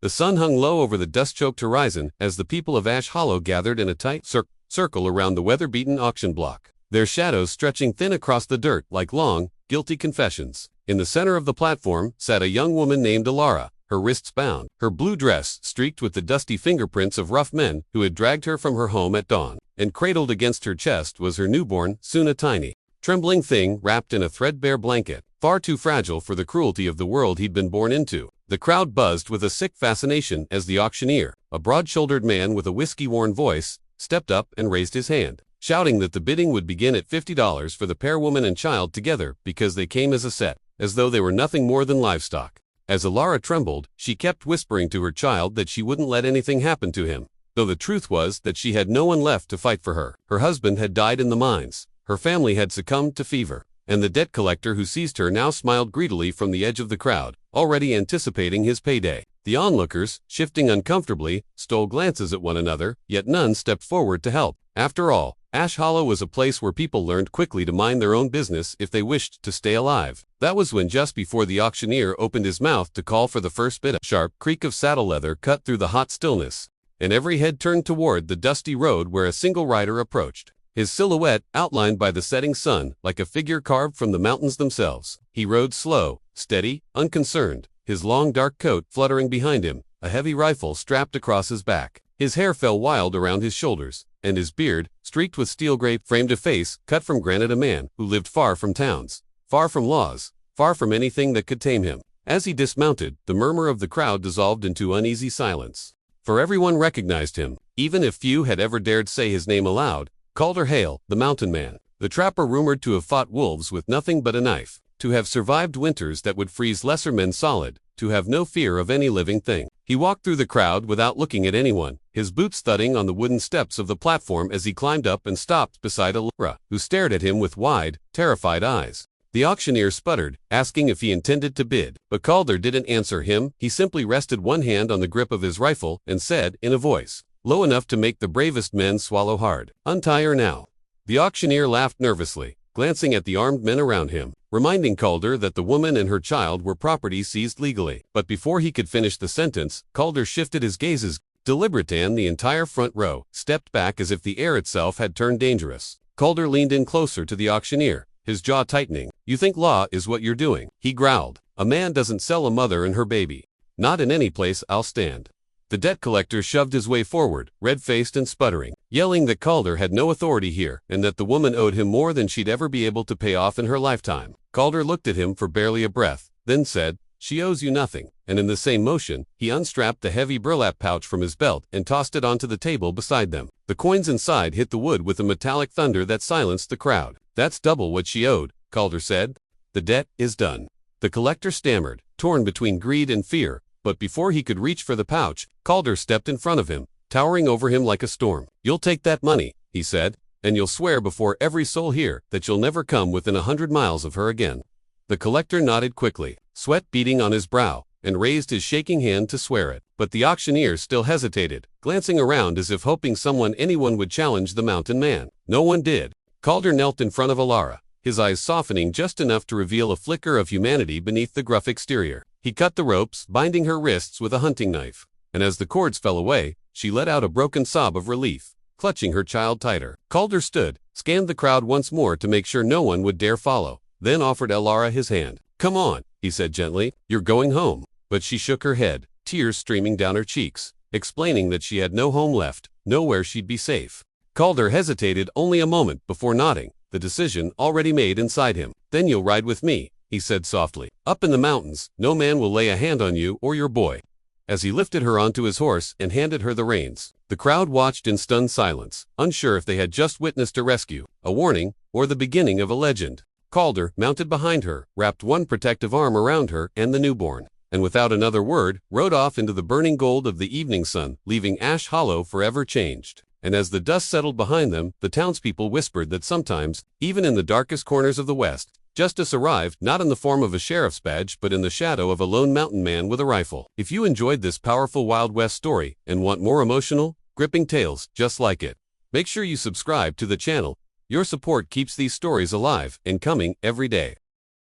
The sun hung low over the dust-choked horizon as the people of Ash Hollow gathered in a tight circle around the weather-beaten auction block, their shadows stretching thin across the dirt like long, guilty confessions. In the center of the platform sat a young woman named Alara, her wrists bound, her blue dress streaked with the dusty fingerprints of rough men who had dragged her from her home at dawn, and cradled against her chest was her newborn, soon a tiny, trembling thing wrapped in a threadbare blanket, far too fragile for the cruelty of the world he'd been born into. The crowd buzzed with a sick fascination as the auctioneer, a broad-shouldered man with a whiskey-worn voice, stepped up and raised his hand, shouting that the bidding would begin at $50 for the pair, woman and child together, because they came as a set, as though they were nothing more than livestock. As Alara trembled, she kept whispering to her child that she wouldn't let anything happen to him, though the truth was that she had no one left to fight for her. Her husband had died in the mines, her family had succumbed to fever, and the debt collector who seized her now smiled greedily from the edge of the crowd, already anticipating his payday. The onlookers, shifting uncomfortably, stole glances at one another, yet none stepped forward to help. After all, Ash Hollow was a place where people learned quickly to mind their own business if they wished to stay alive. That was when, just before the auctioneer opened his mouth to call for the first bid, a sharp creak of saddle leather cut through the hot stillness, and every head turned toward the dusty road where a single rider approached, his silhouette outlined by the setting sun like a figure carved from the mountains themselves. He rode slow, steady, unconcerned, his long dark coat fluttering behind him, a heavy rifle strapped across his back. His hair fell wild around his shoulders, and his beard, streaked with steel gray, framed a face cut from granite, a man who lived far from towns, far from laws, far from anything that could tame him. As he dismounted, the murmur of the crowd dissolved into uneasy silence, for everyone recognized him, even if few had ever dared say his name aloud. Calder Hale, the mountain man, the trapper rumored to have fought wolves with nothing but a knife, to have survived winters that would freeze lesser men solid, to have no fear of any living thing. He walked through the crowd without looking at anyone, his boots thudding on the wooden steps of the platform as he climbed up and stopped beside Alara, who stared at him with wide, terrified eyes. The auctioneer sputtered, asking if he intended to bid, but Calder didn't answer him. He simply rested one hand on the grip of his rifle and said, in a voice low enough to make the bravest men swallow hard, "Untie her now." The auctioneer laughed nervously, glancing at the armed men around him, reminding Calder that the woman and her child were property seized legally. But before he could finish the sentence, Calder shifted his gazes deliberately, and the entire front row stepped back as if the air itself had turned dangerous. Calder leaned in closer to the auctioneer, his jaw tightening. "You think law is what you're doing," he growled. "A man doesn't sell a mother and her baby. Not in any place I'll stand." The debt collector shoved his way forward, red-faced and sputtering, yelling that Calder had no authority here and that the woman owed him more than she'd ever be able to pay off in her lifetime. Calder looked at him for barely a breath, then said, "She owes you nothing," and in the same motion, he unstrapped the heavy burlap pouch from his belt and tossed it onto the table beside them. The coins inside hit the wood with a metallic thunder that silenced the crowd. "That's double what she owed," Calder said. "The debt is done." The collector stammered, torn between greed and fear, but before he could reach for the pouch, Calder stepped in front of him, towering over him like a storm. "You'll take that money," he said, "and you'll swear before every soul here that you'll never come within 100 miles of her again." The collector nodded quickly, sweat beading on his brow, and raised his shaking hand to swear it. But the auctioneer still hesitated, glancing around as if hoping anyone would challenge the mountain man. No one did. Calder knelt in front of Alara, his eyes softening just enough to reveal a flicker of humanity beneath the gruff exterior. He cut the ropes, binding her wrists with a hunting knife, and as the cords fell away, she let out a broken sob of relief, clutching her child tighter. Calder stood, scanned the crowd once more to make sure no one would dare follow, then offered Alara his hand. "Come on," he said gently, "you're going home." But she shook her head, tears streaming down her cheeks, explaining that she had no home left, nowhere she'd be safe. Calder hesitated only a moment before nodding, the decision already made inside him. "Then you'll ride with me," he said softly. "Up in the mountains, no man will lay a hand on you or your boy." As he lifted her onto his horse and handed her the reins, the crowd watched in stunned silence, unsure if they had just witnessed a rescue, a warning, or the beginning of a legend. Calder, mounted behind her, wrapped one protective arm around her and the newborn, and without another word, rode off into the burning gold of the evening sun, leaving Ash Hollow forever changed. And as the dust settled behind them, the townspeople whispered that sometimes, even in the darkest corners of the West, justice arrived not in the form of a sheriff's badge but in the shadow of a lone mountain man with a rifle. If you enjoyed this powerful Wild West story and want more emotional, gripping tales just like it, make sure you subscribe to the channel. Your support keeps these stories alive and coming every day.